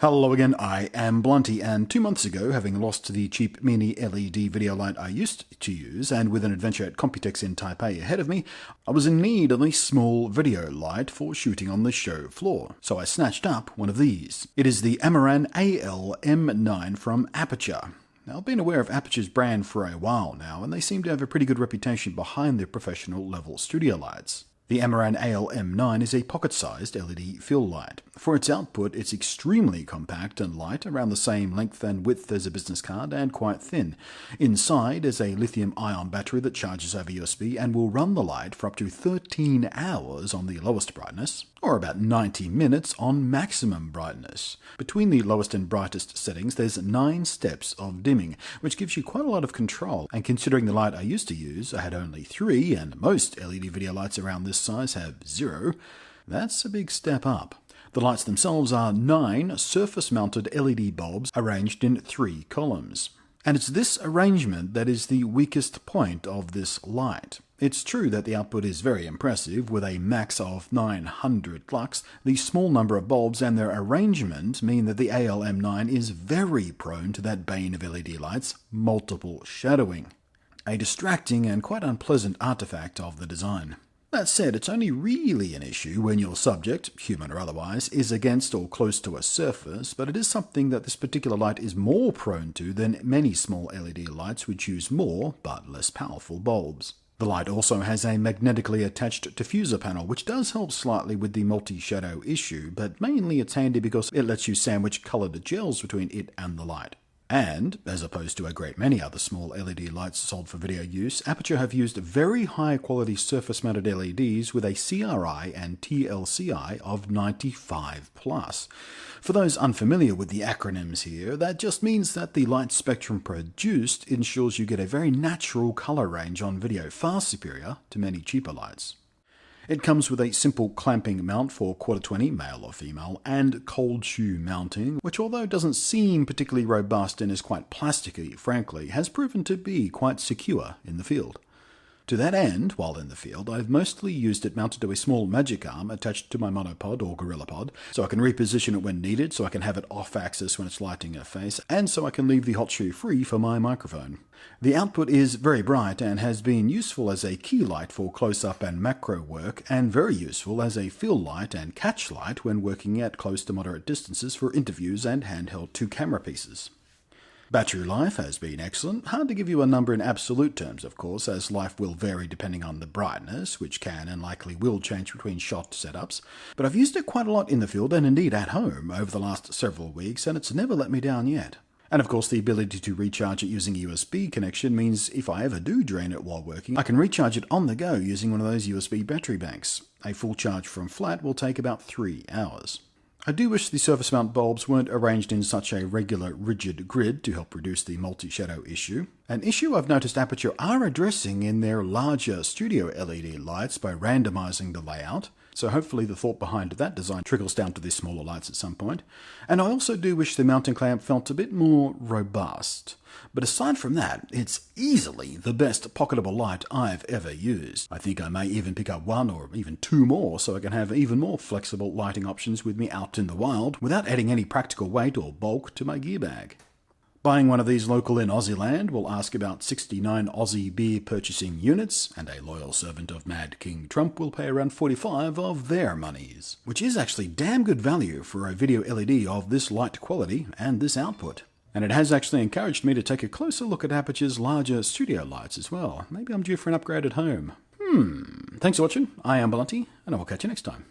Hello again, I am Blunty, and 2 months ago, having lost the cheap mini LED video light I used to use, and with an adventure at Computex in Taipei ahead of me, I was in need of a small video light for shooting on the show floor, so I snatched up one of these. It is the Amaran AL-M9 from Aputure. Now, I've been aware of Aputure's brand for a while now, and they seem to have a pretty good reputation behind their professional level studio lights. The Amaran AL-M9 is a pocket-sized LED fill light. For its output, it's extremely compact and light, around the same length and width as a business card, and quite thin. Inside is a lithium-ion battery that charges over USB and will run the light for up to 13 hours on the lowest brightness, or about 90 minutes on maximum brightness. Between the lowest and brightest settings, there's 9 steps of dimming, which gives you quite a lot of control, and considering the light I used to use, I had only 3, and most LED video lights around this size have 0, that's a big step up. The lights themselves are 9 surface-mounted LED bulbs arranged in 3 columns. And it's this arrangement that is the weakest point of this light. It's true that the output is very impressive, with a max of 900 lux. The small number of bulbs and their arrangement mean that the AL-M9 is very prone to that bane of LED lights, multiple shadowing. A distracting and quite unpleasant artifact of the design. That said, it's only really an issue when your subject, human or otherwise, is against or close to a surface, but it is something that this particular light is more prone to than many small LED lights which use more, but less powerful bulbs. The light also has a magnetically attached diffuser panel, which does help slightly with the multi-shadow issue, but mainly it's handy because it lets you sandwich coloured gels between it and the light. And, as opposed to a great many other small LED lights sold for video use, Aputure have used very high-quality surface-mounted LEDs with a CRI and TLCI of 95+. For those unfamiliar with the acronyms here, that just means that the light spectrum produced ensures you get a very natural colour range on video, far superior to many cheaper lights. It comes with a simple clamping mount for ⅛ male or female, and cold shoe mounting, which although doesn't seem particularly robust and is quite plasticky, frankly, has proven to be quite secure in the field. To that end, while in the field, I've mostly used it mounted to a small magic arm attached to my monopod or gorillapod, so I can reposition it when needed, so I can have it off-axis when it's lighting a face, and so I can leave the hot shoe free for my microphone. The output is very bright and has been useful as a key light for close-up and macro work, and very useful as a fill light and catch light when working at close to moderate distances for interviews and handheld 2-camera pieces. Battery life has been excellent. Hard to give you a number in absolute terms, of course, as life will vary depending on the brightness, which can and likely will change between shot setups. But I've used it quite a lot in the field and indeed at home over the last several weeks, and it's never let me down yet. And of course, the ability to recharge it using a USB connection means if I ever do drain it while working, I can recharge it on the go using one of those USB battery banks. A full charge from flat will take about 3 hours. I do wish the surface mount bulbs weren't arranged in such a regular, rigid grid to help reduce the multi-shadow issue. An issue I've noticed Aputure are addressing in their larger studio LED lights by randomizing the layout, so hopefully the thought behind that design trickles down to the smaller lights at some point. And I also do wish the mounting clamp felt a bit more robust. But aside from that, it's easily the best pocketable light I've ever used. I think I may even pick up 1 or even 2 more so I can have even more flexible lighting options with me out in the wild without adding any practical weight or bulk to my gear bag. Buying one of these local in Aussie land will ask about 69 Aussie beer purchasing units, and a loyal servant of Mad King Trump will pay around 45 of their monies, which is actually damn good value for a video LED of this light quality and this output. And it has actually encouraged me to take a closer look at Aputure's larger studio lights as well. Maybe I'm due for an upgrade at home. Thanks for watching. I am Blunty, and I will catch you next time.